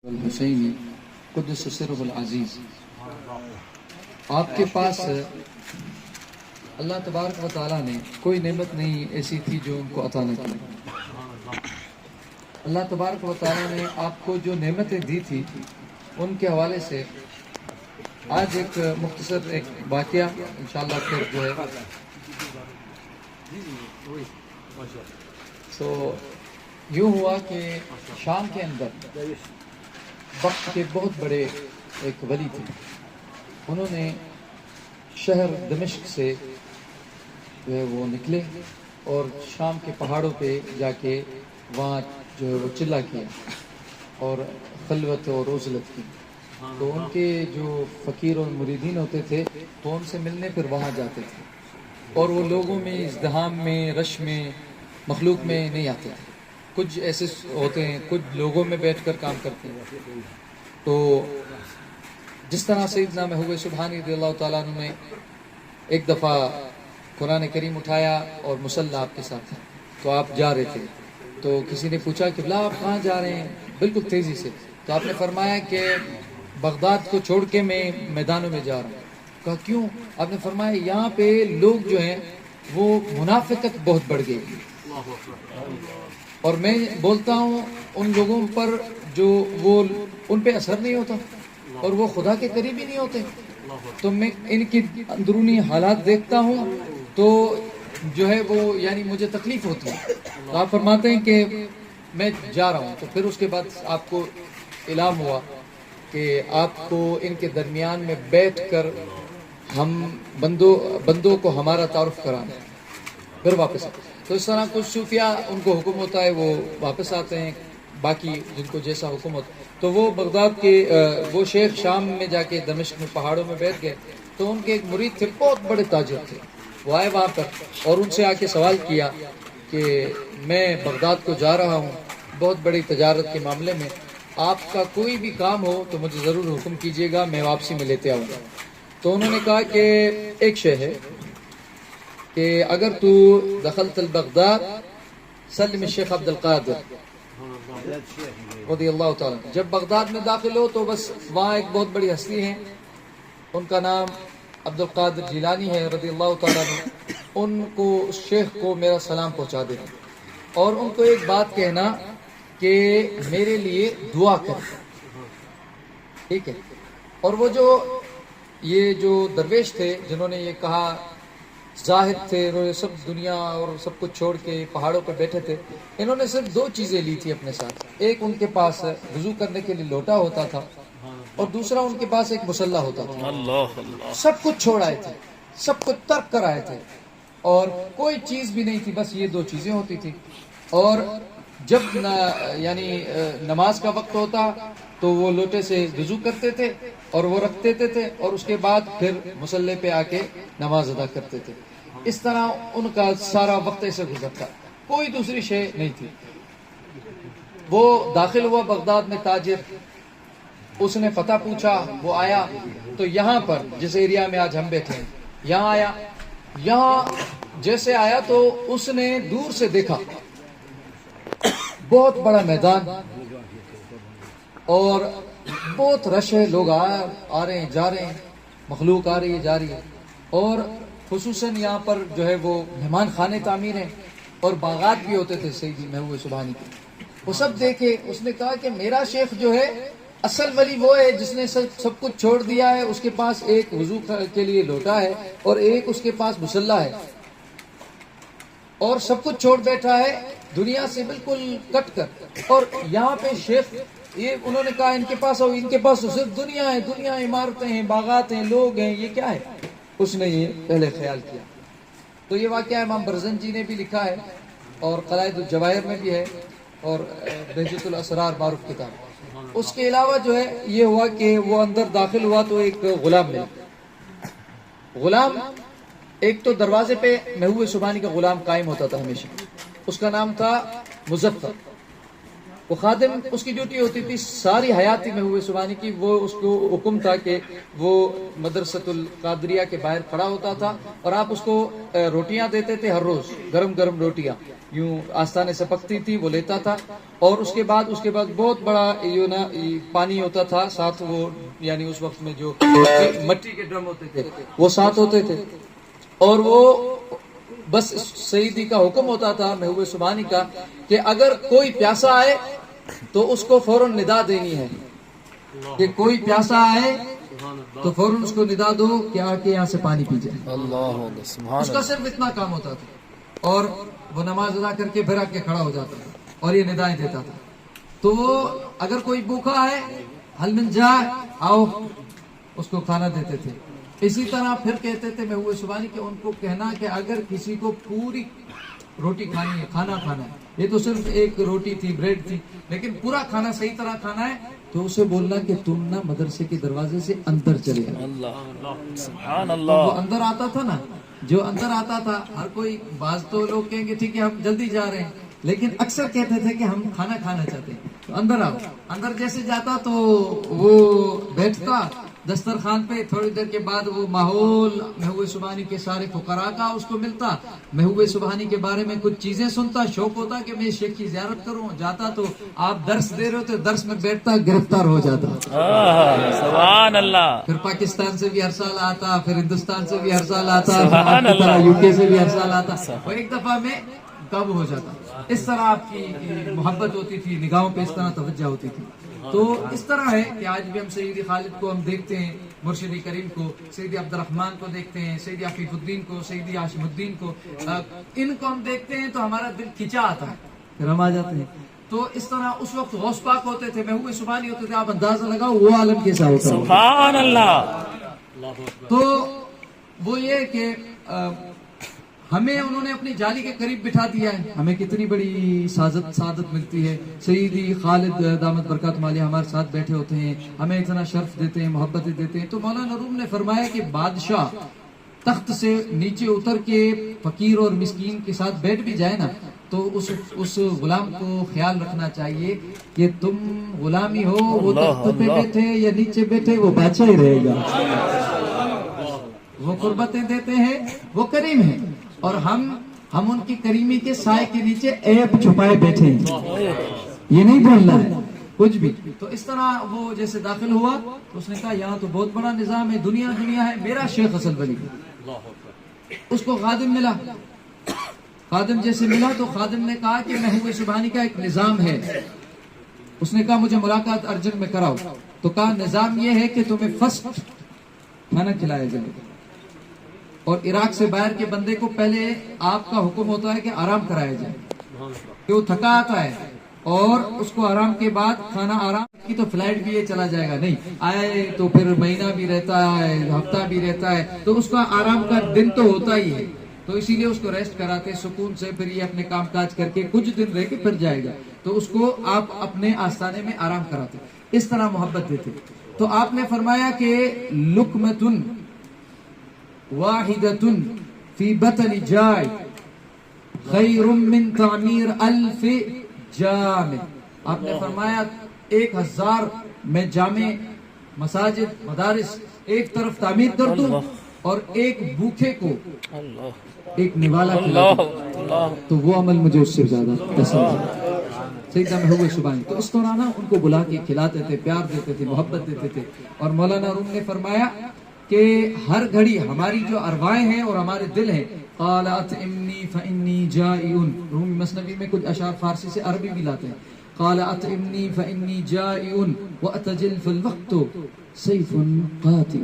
الحسینی قدس سرہ العزیز، آپ کے پاس اللہ تبارک و تعالیٰ نے کوئی نعمت نہیں ایسی تھی جو ان کو عطا نہ کی۔ اللہ تبارک و تعالیٰ نے آپ کو جو نعمتیں دی تھی ان کے حوالے سے آج ایک مختصر ایک واقعہ انشاءاللہ پھر جو ہے یوں ہوا کہ شام کے اندر وقت کے بہت بڑے ایک ولی تھے، انہوں نے شہر دمشق سے جو ہے وہ نکلے اور شام کے پہاڑوں پہ جا کے وہاں جو ہے وہ چلا کیا اور خلوت اور عزلت کی۔ تو ان کے جو فقیر اور مریدین ہوتے تھے تو ان سے ملنے پھر وہاں جاتے تھے، اور وہ لوگوں میں ازدحام میں رش میں مخلوق میں نہیں آتے تھے۔ کچھ ایسے ہوتے ہیں کچھ لوگوں میں بیٹھ کر کام کرتے ہیں۔ تو جس طرح سیدنا محبوب سبحانی رضی اللہ تعالیٰ عنہ نے ایک دفعہ قرآن کریم اٹھایا اور مصلی آپ کے ساتھ تھا، تو آپ جا رہے تھے، تو کسی نے پوچھا کہ بلا آپ کہاں جا رہے ہیں بالکل تیزی سے؟ تو آپ نے فرمایا کہ بغداد کو چھوڑ کے میں میدانوں میں جا رہا ہوں۔ کہا کیوں؟ آپ نے فرمایا یہاں پہ لوگ جو ہیں وہ منافقت بہت بڑھ گئی، اور میں بولتا ہوں ان لوگوں پر جو وہ ان پہ اثر نہیں ہوتا اور وہ خدا کے قریب ہی نہیں ہوتے، تو میں ان کی اندرونی حالات دیکھتا ہوں تو جو ہے وہ یعنی مجھے تکلیف ہوتی ہے۔ تو آپ فرماتے ہیں کہ میں جا رہا ہوں۔ تو پھر اس کے بعد آپ کو اعلام ہوا کہ آپ کو ان کے درمیان میں بیٹھ کر ہم بندوں کو ہمارا تعارف کرانا، پھر واپس آتے۔ تو اس طرح کچھ صوفیاء ان کو حکم ہوتا ہے وہ واپس آتے ہیں، باقی جن کو جیسا حکم ہوتا ہے۔ تو وہ بغداد کے وہ شیخ شام میں جا کے دمشق میں پہاڑوں میں بیٹھ گئے، تو ان کے ایک مرید تھے بہت بڑے تاجر تھے، وہ آئے وہاں پر اور ان سے آ کے سوال کیا کہ میں بغداد کو جا رہا ہوں بہت بڑی تجارت کے معاملے میں، آپ کا کوئی بھی کام ہو تو مجھے ضرور حکم کیجیے گا، میں واپسی میں لیتے آؤں گا۔ تو انہوں نے کہا کہ ایک شے ہے کہ اگر تو دخلت البغداد سلم الشیخ عبد القادر رضی اللہ تعالیٰ، جب بغداد میں داخل ہو تو بس وہاں ایک بہت بڑی ہستی ہے، ان کا نام عبد القادر جیلانی ہے رضی اللہ تعالیٰ عنہ، ان کو اس شیخ کو میرا سلام پہنچا دینا اور ان کو ایک بات کہنا کہ میرے لیے دعا کر، ٹھیک ہے؟ اور وہ یہ جو درویش تھے جنہوں نے یہ کہا، زاہد تھے، انہوں نے سب دنیا اور سب کچھ چھوڑ کے پہاڑوں پہ بیٹھے تھے، انہوں نے صرف دو چیزیں لی تھی اپنے ساتھ، ایک ان کے پاس وضو کرنے کے لیے لوٹا ہوتا تھا اور دوسرا ان کے پاس ایک مصلی ہوتا تھا۔ سب کچھ چھوڑ آئے تھے، سب کچھ ترک کر آئے تھے اور کوئی چیز بھی نہیں تھی، بس یہ دو چیزیں ہوتی تھی۔ اور جب یعنی نماز کا وقت ہوتا تو وہ لوٹے سے وضو کرتے تھے اور وہ رکھ دیتے تھے اور اس کے بعد پھر مصلی پہ آ کے نماز ادا کرتے تھے۔ اس طرح ان کا سارا وقت ایسے گزرتا، کوئی دوسری شے نہیں تھی۔ وہ داخل ہوا بغداد میں تاجر، اس نے پتہ پوچھا، وہ آیا تو یہاں پر جس ایریا میں آج ہم بیٹھے ہیں یہاں آیا، یہاں جیسے آیا تو اس نے دور سے دیکھا بہت بڑا میدان اور بہت رش ہے، لوگ آ رہے ہیں جا رہے ہیں، مخلوق آ رہی ہے جا رہی ہے، اور خصوصاً یہاں پر جو ہے وہ مہمان خانے تعمیر ہیں اور باغات بھی ہوتے تھے سیدی محبوب سبحانی کے۔ وہ سب دیکھے، اس نے کہا کہ میرا شیخ جو ہے اصل ولی وہ ہے جس نے سب کچھ چھوڑ دیا ہے، اس کے پاس ایک وضو کے لیے لوٹا ہے اور ایک اس کے پاس مصلی ہے اور سب کچھ چھوڑ بیٹھا ہے دنیا سے بالکل کٹ کر، اور یہاں پہ شیخ یہ انہوں نے کہا ان کے پاس تو صرف دنیا ہے، دنیا عمارتیں ہیں، باغات ہیں، لوگ ہیں، یہ کیا ہے؟ اس نے یہ پہلے خیال کیا۔ تو یہ واقعہ امام برزنجی نے بھی لکھا ہے اور قلائد الجواہر میں بھی ہے اور بہجت الاسرار معروف کتاب۔ اس کے علاوہ جو ہے یہ ہوا کہ وہ اندر داخل ہوا تو ایک غلام ملا۔ غلام ایک تو دروازے پہ محبوب سبحانی کا غلام قائم ہوتا تھا ہمیشہ، اس کا نام تھا مظفر۔ وہ خادم اس کی ڈیوٹی ہوتی تھی ساری حیاتی محبوب سبحانی کی، وہ اس کو حکم تھا کہ وہ مدرسۃ القادریہ کے باہر کھڑا ہوتا تھا اور آپ اس کو روٹیاں دیتے تھے ہر روز، گرم گرم روٹیاں یوں آستانے سے پکتی تھی، وہ لیتا تھا، اور اس کے بعد بہت بڑا یوں نا پانی ہوتا تھا ساتھ، وہ یعنی اس وقت میں جو مٹی کے ڈرم ہوتے تھے وہ ساتھ ہوتے تھے، اور وہ بس سیدی کا حکم ہوتا تھا محبوب سبحانی کا کہ اگر کوئی پیاسا آئے تو اس کو فوراً ندا دینی ہے، کہ کوئی پیاسا آئے تو فوراً اس کو ندا دو کہ آ کے یہاں سے پانی پی جائے۔ اس کا صرف اتنا کام ہوتا تھا، اور وہ نماز ادا کر کے پھر آ کے کھڑا ہو جاتا تھا اور یہ ندائیں دیتا تھا۔ تو وہ اگر کوئی بھوکا ہے حل من جائے آؤ، اس کو کھانا دیتے تھے۔ اسی طرح پھر کہتے تھے محبوب سبحانی کہ ان کو کہنا کہ اگر کسی کو پوری روٹی کھانی ہے، کھانا کھانا ہے، یہ تو صرف ایک روٹی تھی، بریڈ تھی، لیکن پورا کھانا صحیح طرح کھانا ہے، تو اسے بولنا کہ تم نا مدرسے کے دروازے سے اندر چلے جاؤ۔ سبحان تو اللہ۔ وہ اندر آتا تھا نا، جو اندر آتا تھا، ہر کوئی، بعض تو لوگ کہیں گے ٹھیک ہے ہم جلدی جا رہے ہیں، لیکن اکثر کہتے تھے کہ ہم کھانا کھانا چاہتے ہیں، تو اندر آؤ۔ اندر جیسے جاتا تو وہ بیٹھتا دسترخوان پہ، تھوڑی دیر کے بعد وہ ماحول محبوب سبحانی کے سارے فقراء کا اس کو ملتا، محبوب سبحانی کے بارے میں کچھ چیزیں سنتا، شوق ہوتا کہ میں شیخ کی زیارت کروں، جاتا تو آپ درس دے رہے ہوتے، درس میں بیٹھتا، گرفتار ہو جاتا۔ سبحان اللہ۔ پھر پاکستان سے بھی ہر سال آتا، پھر ہندوستان سے بھی ہر سال آتا، یو کے سے بھی ہر سال آتا، وہ ایک دفعہ میں قابو ہو جاتا۔ اس طرح آپ کی محبت ہوتی تھی، نگاہوں پہ اس طرح توجہ ہوتی تھی۔ تو اس طرح ہے کہ آج بھی ہم سیدی خالد کو ہم دیکھتے ہیں، مرشد کریم کو، سیدی عبد الرحمن کو دیکھتے ہیں، سیدی عفیف الدین کو، سیدی ہاشم الدین کو، ان کو ہم دیکھتے ہیں تو ہمارا دل کھنچا آتا ہے، پھر ہم آ جاتے ہیں۔ تو اس طرح اس وقت غوث پاک ہوتے تھے، محبوب سبحانی ہوتے تھے، آپ اندازہ لگاؤ وہ عالم کیسا ہوتا ہے۔ سبحان اللہ۔ تو وہ یہ کہ ہمیں انہوں نے اپنی جالی کے قریب بٹھا دیا ہے، ہمیں کتنی بڑی سعادت ملتی ہے۔ سیدی خالد دامت برکاتہم علیہ ہمارے ساتھ بیٹھے ہوتے ہیں، ہمیں اتنا شرف دیتے ہیں، محبتیں دیتے ہیں۔ تو مولانا روم نے فرمایا کہ بادشاہ تخت سے نیچے اتر کے فقیر اور مسکین کے ساتھ بیٹھ بھی جائے نا، تو اس غلام کو خیال رکھنا چاہیے کہ تم غلامی ہو، وہ تخت پہ بیٹھے یا نیچے بیٹھے، وہ بادشاہ ہی رہے گا۔ وہ قربتیں دیتے ہیں، وہ کریم ہیں، اور ہم ان کی کریمی کے سائے کے نیچے عیب چھپائے بیٹھے ہیں، یہ نہیں بولنا ہے کچھ بھی۔ تو اس طرح وہ جیسے داخل ہوا تو اس نے کہا یہاں تو بہت بڑا نظام ہے، دنیا ہے، میرا شیخ اصل ولی۔ اس کو خادم ملا، خادم جیسے ملا تو خادم نے کہا کہ محبوب سبحانی کا ایک نظام ہے۔ اس نے کہا مجھے ملاقات ارجنٹ میں کراؤ، تو کہا نظام یہ ہے کہ تمہیں فرسٹ کھانا کھلایا جائے گا، اور عراق سے باہر کے بندے کو پہلے آپ کا حکم ہوتا ہے کہ آرام کرایا جائے، کہ وہ تھکا آتا ہے، اور اس کو آرام کے بعد کھانا، آرام کی تو فلائٹ بھی یہ چلا جائے گا نہیں، آئے تو پھر مہینہ بھی رہتا ہے، ہفتہ بھی رہتا ہے، تو اس کا آرام کا دن تو ہوتا ہی ہے، تو اسی لیے اس کو ریسٹ کراتے سکون سے، پھر یہ اپنے کام کاج کر کے کچھ دن رہ کے پھر جائے گا، تو اس کو آپ اپنے آستانے میں آرام کراتے، اس طرح محبت دیتے۔ تو آپ نے فرمایا کہ لقمۃ واحدۃ فی بطن جائع خیر من تعمیر 1000 جامع۔ آپ نے فرمایا 1000 میں جامع، مساجد، مدارس ایک طرف تعمیر کر دوں اور ایک بھوکے کو ایک نوالا کھلا دوں، تو وہ عمل مجھے اس سے زیادہ پسند ہے۔ سیدنا محبوب سبحانی تو اس طرح نا ان کو بلا کے کھلاتے تھے، پیار دیتے تھے، محبت دیتے تھے۔ اور مولانا روم نے فرمایا کہ ہر گھڑی ہماری جو ارواحیں ہیں اور ہمارے دل ہیں، قال اطعمنی فانی جائع، رومی مثنوی میں کچھ اشعار فارسی سے عربی بھی لاتے ہیں، قال اطعمنی فانی جائع واتجل فی الوقت سیف قاطع۔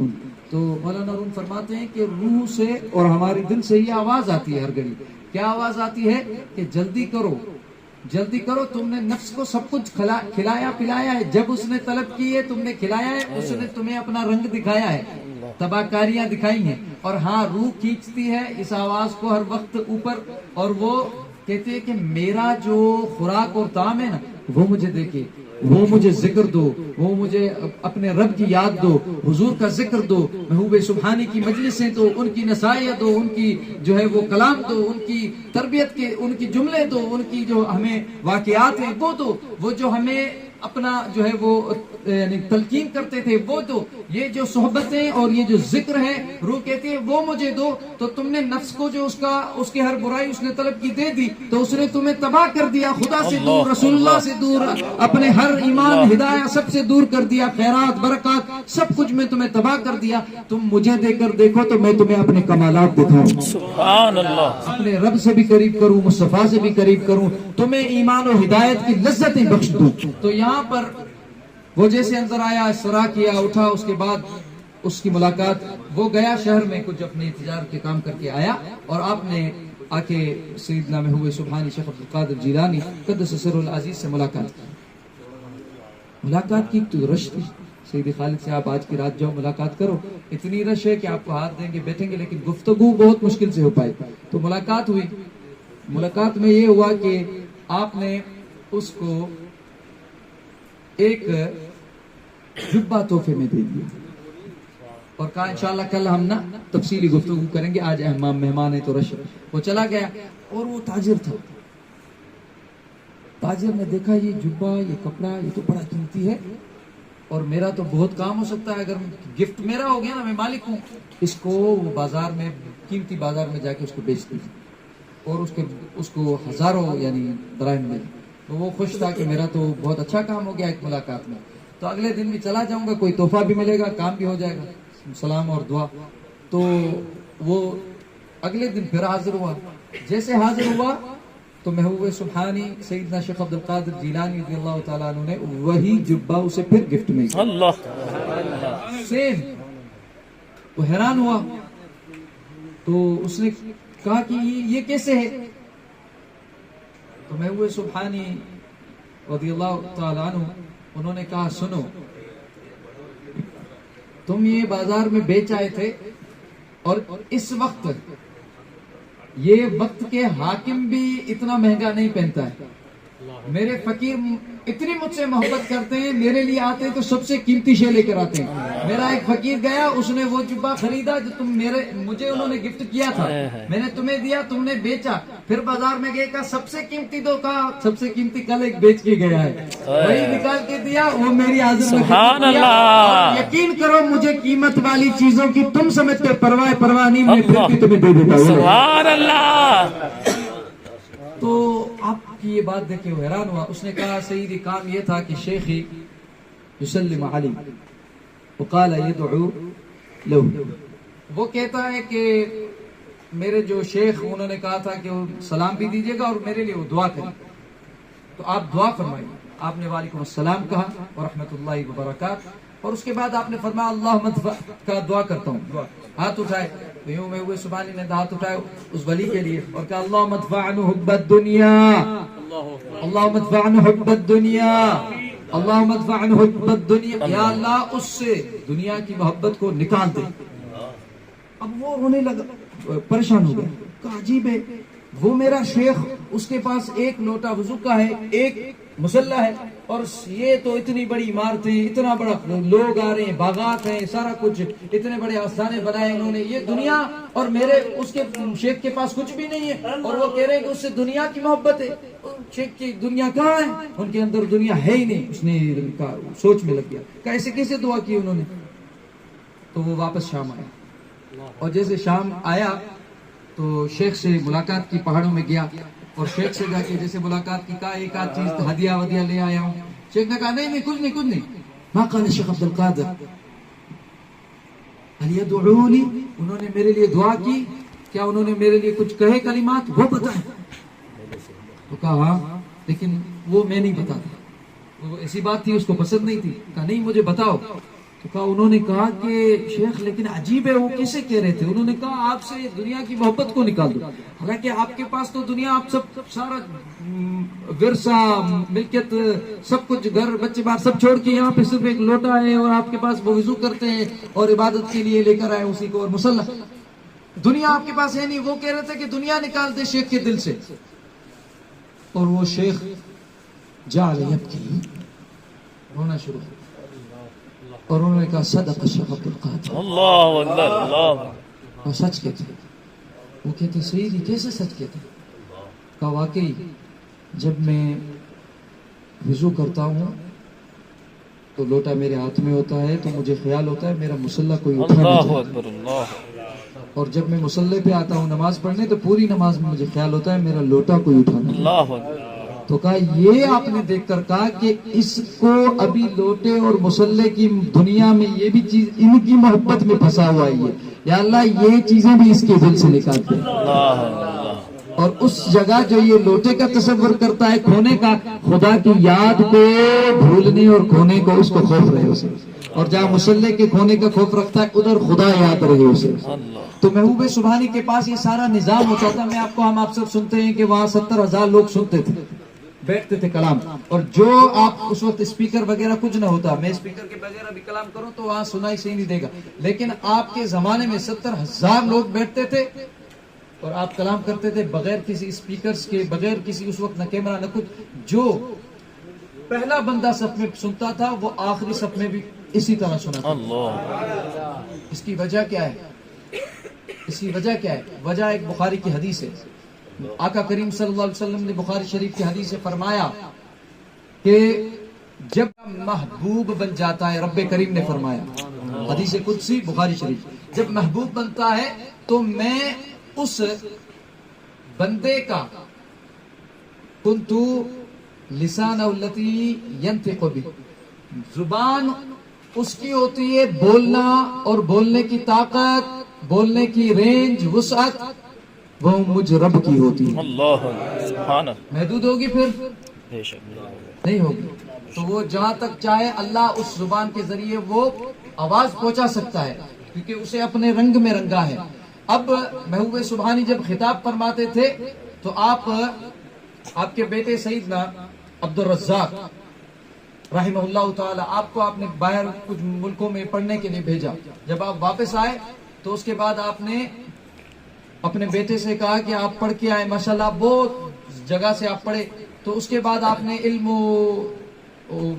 تو مولانا روم فرماتے ہیں کہ روح سے اور ہمارے دل سے یہ آواز آتی ہے ہر گھڑی، کیا آواز آتی ہے کہ جلدی کرو، جلدی کرو، تم نے نفس کو سب کچھ کھلایا پلایا ہے، جب اس نے طلب کی ہے تم نے کھلایا ہے، اس نے تمہیں اپنا رنگ دکھایا ہے، تباکاریاں دکھائی ہیں، اور ہاں روح کھینچتی ہے اس آواز کو ہر وقت اوپر، اور وہ کہتے ہیں کہ میرا جو خوراک اور طعام ہے نا وہ مجھے دیکھے، وہ مجھے ذکر دو، وہ مجھے اپنے رب کی یاد دو، حضور کا ذکر دو، محبوب سبحانی کی مجلسیں دو، ان کی نصائح دو، ان کی جو ہے وہ کلام دو، ان کی تربیت کے ان کی جملے دو، ان کی جو ہمیں واقعات ہیں وہ دو، وہ جو ہمیں اپنا جو ہے وہ یعنی تلقین کرتے تھے وہ دو، یہ جو صحبتیں اور یہ جو ذکر ہے روح کہتی ہے وہ مجھے دو۔ تو تم نے نفس کو جو اس کی ہر برائی اس نے طلب کی دے دی تو اس نے تمہیں تباہ کر دیا، خدا سے دور، رسول اللہ سے دور، اپنے ہر ایمان ہدایت سب سے دور کر دیا، خیرات برکات سب کچھ میں تمہیں تباہ کر دیا۔ تم مجھے دے کر دیکھو تو میں تمہیں اپنے کمالات دکھاؤں، سبحان اللہ، اپنے رب سے بھی قریب کروں، مصطفیٰ سے بھی قریب کروں، تمہیں ایمان و ہدایت کی لذتیں بخش دوں۔ تو یہاں پر وہ جیسے اندر آیا، اسرا کیا، اٹھا، اس کے بعد اس کی ملاقات، وہ گیا شہر میں کچھ اپنے تجارت کے کام کر کے آیا، اور آپ نے آ کے سیدنا محبوب سبحانی شیخ عبدالقادر جیلانی قدس سر العزیز سے ملاقات کی۔ ملاقات کی تو رش تھی، سیدی خالد سے آپ آج کی رات جاؤ ملاقات کرو، اتنی رش ہے کہ آپ کو ہاتھ دیں گے بیٹھیں گے، لیکن گفتگو بہت مشکل سے ہو پائی۔ تو ملاقات ہوئی، ملاقات میں یہ ہوا کہ آپ نے اس کو ایک جبہ تحفے میں دے دیا اور کہا انشاءاللہ کل ہم نا تفصیلی گفتگو کریں گے، آج مہمان ہے تو رش۔ وہ چلا گیا اور وہ تاجر تھا، تاجر نے دیکھا یہ جبہ، یہ کپڑا، یہ تو بڑا قیمتی ہے اور میرا تو بہت کام ہو سکتا ہے، اگر گفٹ میرا ہو گیا نا، میں مالک ہوں، اس کو وہ بازار میں قیمتی بازار میں جا کے اس کو بیچ دیجیے، اور اس کو ہزاروں یعنی دراہم ملے۔ تو وہ خوش تھا کہ میرا تو بہت اچھا کام ہو گیا ایک ملاقات میں، تو اگلے دن بھی چلا جاؤں گا، کوئی تحفہ بھی ملے گا، کام بھی ہو جائے گا، سلام اور دعا۔ تو وہ اگلے دن پھر حاضر ہوا، جیسے حاضر ہوا تو محبوب سبحانی سیدنا شیخ عبدالقادر جیلانی رضی اللہ تعالیٰ عنہ نے وہی جبہ اسے پھر گفٹ میں دیا، اللہ، سیم۔ وہ حیران ہوا، تو اس نے کہا کہ یہ کیسے ہے؟ تو محبوب سبحانی رضی اللہ تعالیٰ عنہ انہوں نے کہا سنو، تم یہ بازار میں بیچ آئے تھے اور اس وقت یہ وقت کے حاکم بھی اتنا مہنگا نہیں پہنتا ہے، میرے فقیر اتنی مجھ سے محبت کرتے ہیں، میرے لیے آتے ہیں تو سب سے قیمتی شے لے کر آتے ہیں۔ میرا ایک فقیر گیا، اس نے وہ جبہ خریدا جو مجھے انہوں نے گفٹ کیا تھا، میں نے تمہیں دیا، تم نے بیچا، پھر بازار میں گئے، کہا سب سے قیمتی دو، کہا سب سے قیمتی کل ایک بیچ کے گیا ہے، وہی نکال کے دیا، وہ میری حاضر میں سبحان خدمت کیا۔ اللہ، اور یقین کرو مجھے قیمت والی چیزوں کی تم سمجھتے پرواہ نہیں، میں پھر بھی تمہیں دے دیتا ہوں۔ سبحان اللہ، تو آپ کی یہ بات دیکھ کے وہ حیران ہوا، اس نے کہا سیدی کام یہ تھا کہ شیخی یسلم علی وقال یدعو لو، وہ کہتا ہے کہ میرے جو شیخ انہوں نے کہا تھا کہ وہ سلام بھی دیجیے گا اور میرے لیے وہ دعا کریں، تو آپ دعا فرمائیے۔ آپ نے وعلیکم السلام کہا ورحمۃ اللہ وبرکاتہ، اور اس کے بعد آپ نے فرمایا اللہم ادفع کا دعا کرتا ہوں، ہاتھ اٹھائے تو یوں میں ہوئے سبحانی نے ہاتھ اٹھائے اس ولی کے لیے اور کہا اللہم ادفع عنہ حب الدنیا، اللہم ادفع عنہ حب الدنیا، اللہم ادفع عنہ حب الدنیا، یا اللہ اس سے دنیا کی محبت کو نکال دے۔ اب وہ رونے لگا، پریشان ہو گیا، کہا عجیب ہے، وہ میرا شیخ اس کے پاس ایک لوٹا وضو کا ہے، ایک مسلح ہے، اور یہ تو اتنی بڑی عمارتیں، اتنا بڑا لوگ آ رہے ہیں، باغات ہیں، سارا کچھ، اتنے بڑے آستانے بنائے انہوں نے، یہ دنیا، اور میرے اس کے شیخ کے پاس کچھ بھی نہیں ہے، اور وہ کہہ رہے ہیں کہ اس سے دنیا کی محبت ہے۔ شیخ کی دنیا کہاں ہے؟ ان کے اندر دنیا ہے ہی نہیں۔ اس نے سوچ میں لگ گیا کہ ایسے کیسے دعا کی انہوں نے؟ تو وہ واپس شام آیا، اور جیسے شام آیا تو شیخ سے ملاقات کی، پہاڑوں میں گیا اور شیخ سے جا کے جیسے ملاقات کی، کہا ایک آدھ چیز ہدیہ ودیہ لے آیا ہوں۔ شیخ نے کہا نہیں کچھ نہیں۔ ما قال شیخ عبدالقادر هل يدعو لي، انہوں نے میرے لیے دعا کی کیا؟ انہوں نے میرے لیے کچھ کہے کلمات، وہ بتائیں۔ تو کہا ہاں، لیکن وہ میں نہیں بتاتا، وہ ایسی بات تھی اس کو پسند نہیں تھی۔ کہا نہیں مجھے بتاؤ۔ تو کہا انہوں نے کہا کہ شیخ لیکن عجیب ہے، وہ کیسے کہہ رہے تھے؟ انہوں نے کہا آپ سے دنیا کی محبت کو نکال دو، حالانکہ آپ کے پاس تو دنیا، آپ سب سارا ورثہ ملکیت سب کچھ، گھر بچے بار سب چھوڑ کے یہاں پہ صرف ایک لوٹا ہے، اور آپ کے پاس وہ وضو کرتے ہیں اور عبادت کے لیے لے کر آئے اسی کو، اور مسلح دنیا آپ کے پاس ہے نہیں۔ وہ کہہ رہے تھے کہ دنیا نکال دے شیخ کے دل سے، اور وہ شیخ جعل يبكي، رونا شروع اور انہوں نے کہا صدق الشیخ عبد القادر، اللہ اکبر اللہ وہ سچ کہتے. وہ کہتے سیدی کیسے سچ کہتے؟ کہا واقعی جب میں وضو کرتا ہوں تو لوٹا میرے ہاتھ میں ہوتا ہے تو مجھے خیال ہوتا ہے میرا مصلی کوئی اٹھا اللہ نہیں جائے، اکبر اللہ اور جب میں مصلی پہ آتا ہوں نماز پڑھنے تو پوری نماز میں مجھے خیال ہوتا ہے میرا لوٹا کوئی اٹھا نہیں. اللہ اکبر. تو کہا یہ آپ نے دیکھ کر کہا کہ اس کو ابھی لوٹے اور مصلی کی دنیا میں یہ بھی چیز ان کی محبت میں پھنسا ہوا ہے یہ، یا اللہ یہ چیزیں بھی اس کے دل سے نکال دے. اللہ اللہ اور اس جگہ جو یہ لوٹے کا تصور کرتا ہے کھونے کا، خدا کی یاد کو بھولنے اور کھونے کو اس کو خوف رہے اسے، اور جہاں مصلی کے کھونے کا خوف رکھتا ہے ادھر خدا یاد رہے اسے. تو محبوب سبحانی کے پاس یہ سارا نظام ہوتا تھا. میں آپ کو، ہم آپ سب سنتے ہیں کہ وہاں 70,000 لوگ سنتے تھے، بیٹھتے تھے کلام. اور جو آپ اس وقت اسپیکر وغیرہ کچھ نہ ہوتا، میں اسپیکر کے بغیر ابھی کلام کروں تو وہاں سنائی صحیح نہیں دے گا، لیکن آپ کے زمانے میں 70,000 لوگ بیٹھتے تھے اور آپ کلام کرتے تھے بغیر کسی اسپیکرز کے، بغیر کسی اس وقت نہ کیمرہ نہ کچھ. جو پہلا بندہ صف میں سنتا تھا وہ آخری صف میں بھی اسی طرح سنا تھا. اللہ. اس کی وجہ کیا ہے؟ اس کی وجہ کیا ہے؟ وجہ ایک بخاری کی حدیث ہے. آقا کریم صلی اللہ علیہ وسلم نے بخاری شریف کی حدیث سے فرمایا کہ جب محبوب بن جاتا ہے، رب کریم نے فرمایا، حدیث قدسی بخاری شریف، جب محبوب بنتا ہے تو میں اس بندے کا کنتو لسان التی ینطق بہ، زبان اس کی ہوتی ہے بولنا، اور بولنے کی طاقت، بولنے کی رینج، وسعت وہ مجھ رب کی ہوتی ہے. اللہ سبحان اللہ. محدود ہوگی پھر بے شک نہیں ہوگی. تو وہ جہاں تک چاہے اللہ اس زبان کے ذریعے وہ آواز پہنچا سکتا ہے، کیونکہ اسے اپنے رنگ میں رنگا ہے. اب محبوب سبحانی جب خطاب فرماتے تھے تو آپ کے بیٹے سیدنا عبد الرزاق رحمہ اللہ تعالی، آپ کو آپ نے باہر کچھ ملکوں میں پڑھنے کے لیے بھیجا. جب آپ واپس آئے تو اس کے بعد آپ نے اپنے بیٹے سے کہا کہ آپ پڑھ کے آئے، ماشاءاللہ بہت جگہ سے آپ پڑھے. تو اس کے بعد آپ نے علم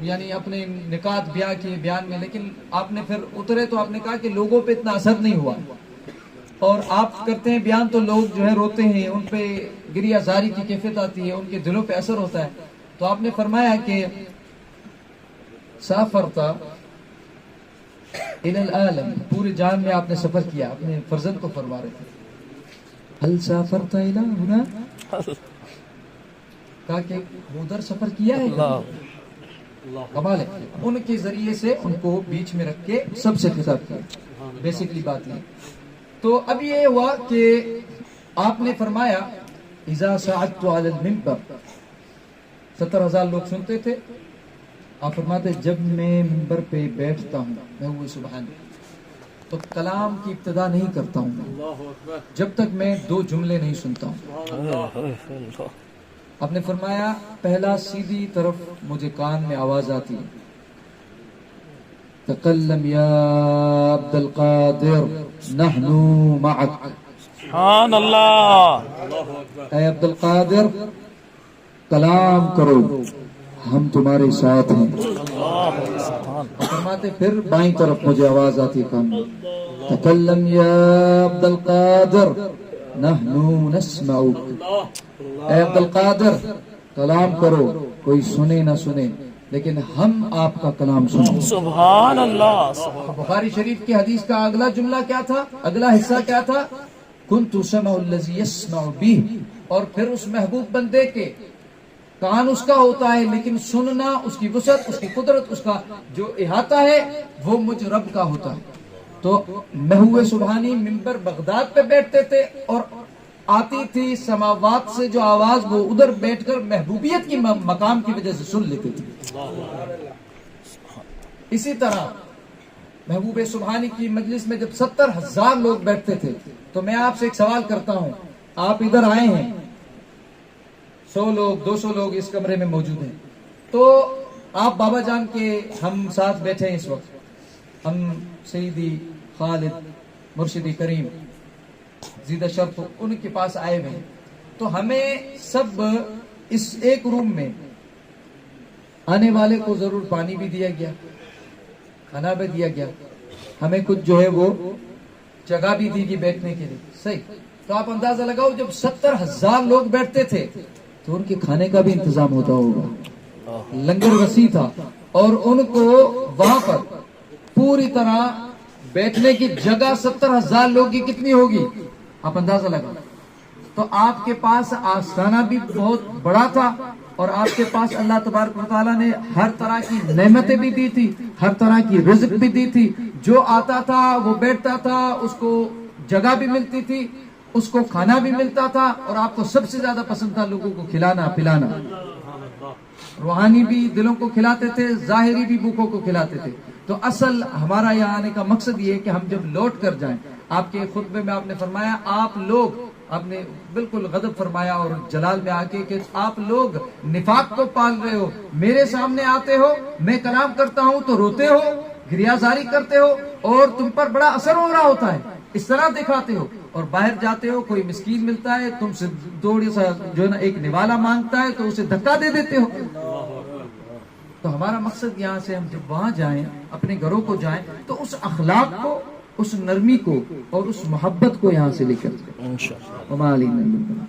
یعنی اپنے نکات بیان کیے بیان میں، لیکن آپ نے پھر اترے تو آپ نے کہا کہ لوگوں پہ اتنا اثر نہیں ہوا، اور آپ کرتے ہیں بیان تو لوگ جو ہے روتے ہیں، ان پہ گریہ زاری کی کیفیت آتی ہے، ان کے دلوں پہ اثر ہوتا ہے. تو آپ نے فرمایا کہ سافرتا الی العالم، پورے جہان میں آپ نے سفر کیا. اپنے فرزند کو فرما رہے تھے، هل سافرت الى هنا، کہا کہ ادھر سفر کیا ہے. کمال ہے. ان کے ذریعے سے ان کو بیچ میں رکھ کے سب سے خطاب کیا. بیسکلی بات یہ. تو اب یہ ہوا کہ آپ نے فرمایا اذا صعدت على المنبر، 70,000 لوگ سنتے تھے. آپ فرماتے جب میں منبر پہ بیٹھتا ہوں محبوب سبحانی تو کلام کی ابتدا نہیں کرتا ہوں جب تک میں 2 جملے نہیں سنتا ہوں. آپ نے فرمایا پہلا سیدھی طرف مجھے کان میں آواز آتی ہے، تکلم یا عبد القادر نحن معک. سبحان اللہ. اے عبد القادر کلام کرو، ہم تمہارے ساتھ ہیں. فرماتے پھر بائیں طرف مجھے آواز آتی کان میں، تکلم یا عبد القادر نحن نسمعک. اے عبد القادر کلام کرو، کوئی سنے نہ سنے لیکن ہم آپ کا کلام سنیں. سبحان اللہ. بخاری شریف کی حدیث کا اگلا جملہ کیا تھا، اگلا حصہ کیا تھا؟ کنت سمع الذی یسمع بہ. اور پھر اس محبوب بندے کے کان اس کا ہوتا ہے لیکن سننا، اس کی وسعت، اس کی قدرت، اس کا جو احاطہ ہے وہ مجھ رب کا ہوتا ہے. تو محبوب سبحانی منبر بغداد پہ بیٹھتے تھے اور آتی تھی سماوات سے جو آواز وہ ادھر بیٹھ کر محبوبیت کی مقام کی وجہ سے سن لیتے تھے. اسی طرح محبوب سبحانی کی مجلس میں جب 70,000 لوگ بیٹھتے تھے تو میں آپ سے ایک سوال کرتا ہوں، آپ ادھر آئے ہیں، 100 لوگ 200 لوگ اس کمرے میں موجود ہیں، تو آپ بابا جان کے ہم ساتھ بیٹھے ہیں اس وقت، ہم سیدی خالد مرشدی کریم زیدہ شرف ان کے پاس آئے ہوئے ہیں. تو ہمیں سب اس ایک روم میں آنے والے کو ضرور پانی بھی دیا گیا, کھانا بھی دیا گیا, ہمیں کچھ جو ہے وہ جگہ بھی دی گئی بیٹھنے کے لیے. صحیح. تو آپ اندازہ لگاؤ جب 70,000 لوگ بیٹھتے تھے تو ان کے کھانے کا بھی انتظام ہوتا ہوگا. لنگر وسیع تھا اور ان کو وہاں پر پوری طرح بیٹھنے کی جگہ 70,000 لوگ کی کتنی ہوگی آپ اندازہ لگاؤ. تو آپ کے پاس آستانہ بھی بہت بڑا تھا اور آپ کے پاس اللہ تبارک و تعالیٰ نے ہر طرح کی نعمتیں بھی دی تھی, ہر طرح کی رزق بھی دی تھی. جو آتا تھا وہ بیٹھتا تھا, اس کو جگہ بھی ملتی تھی, اس کو کھانا بھی ملتا تھا, اور آپ کو سب سے زیادہ پسند تھا لوگوں کو کھلانا پلانا. روحانی بھی دلوں کو کھلاتے تھے, ظاہری بھی بھوکوں کو کھلاتے تھے. تو اصل ہمارا یہاں آنے کا مقصد یہ ہے کہ ہم جب لوٹ کر جائیں, آپ کے خطبے میں آپ نے فرمایا, آپ لوگ, آپ نے بالکل غضب فرمایا اور جلال میں آ کے کہ آپ لوگ نفاق کو پال رہے ہو, میرے سامنے آتے ہو, میں کلام کرتا ہوں تو روتے ہو, گریازاری کرتے ہو, اور تم پر بڑا اثر ہو رہا ہوتا ہے, اس طرح دکھاتے ہو, اور باہر جاتے ہو کوئی مسکین ملتا ہے تم سے تھوڑی سا جو ہے نا ایک نوالا مانگتا ہے تو اسے دھکا دے دیتے ہو. تو ہمارا مقصد یہاں سے ہم جب وہاں جائیں, اپنے گھروں کو جائیں, تو اس اخلاق کو, اس نرمی کو اور اس محبت کو یہاں سے لے کر انشاءاللہ. وما علینا